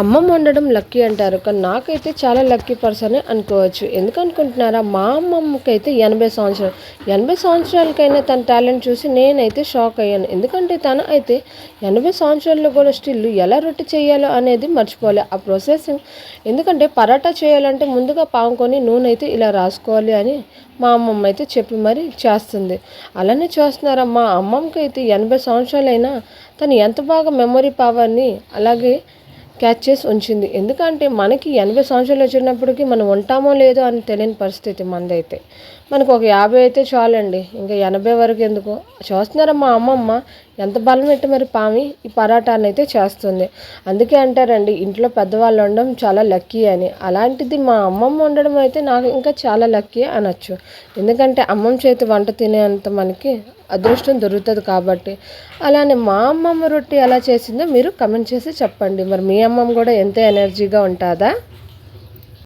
అమ్మమ్మ వండడం లక్కీ అంటారు. కానీ నాకైతే చాలా లక్కీ పర్సనే అనుకోవచ్చు. ఎందుకు అనుకుంటున్నారా? మా అమ్మమ్మకైతే 80 సంవత్సరాలు. 80 సంవత్సరాలకైనా తన టాలెంట్ చూసి నేనైతే షాక్ అయ్యాను. ఎందుకంటే తను అయితే 80 సంవత్సరాల్లో కూడా స్టిల్ ఎలా రొట్టె చేయాలో అనేది మర్చిపోలే. ఆ ప్రాసెసింగ్ ఎందుకంటే పరాటా చేయాలంటే ముందుగా పాముకొని నూనె అయితే ఇలా రాసుకోవాలి అని మా అమ్మమ్మ అయితే చెప్పి మరి చేస్తుంది. అలానే చేస్తున్నారా? మా అమ్మమ్మకి అయితే 80 సంవత్సరాలైనా తను ఎంత బాగా మెమొరీ పవర్ని అలాగే క్యాచ్ చేసి ఉంచింది. ఎందుకంటే మనకి 80 సంవత్సరాలు వచ్చినప్పటికీ మనం ఉంటామో లేదో అని తెలియని పరిస్థితి మనదైతే. మనకు ఒక 50 అయితే చాలండి, ఇంకా 80 వరకు ఎందుకు చూస్తున్నారా? మా అమ్మమ్మ ఎంత బలం పెట్టి మరి పామి ఈ పరాటాన్ని అయితే చేస్తుంది. అందుకే అంటారండి ఇంట్లో పెద్దవాళ్ళు ఉండడం చాలా లక్కీ అని. అలాంటిది మా అమ్మమ్మ ఉండడం అయితే నాకు ఇంకా చాలా లక్కీ అనొచ్చు. ఎందుకంటే అమ్మమ్మ చేతి వంట తినేంత మనకి అదృష్టం దొరుకుతుంది కాబట్టి. అలానే మా అమ్మమ్మ రొట్టె ఎలా చేసిందో మీరు కమెంట్ చేసి చెప్పండి. మరి మీ అమ్మమ్మ కూడా ఎంతో ఎనర్జీగా ఉంటుందా?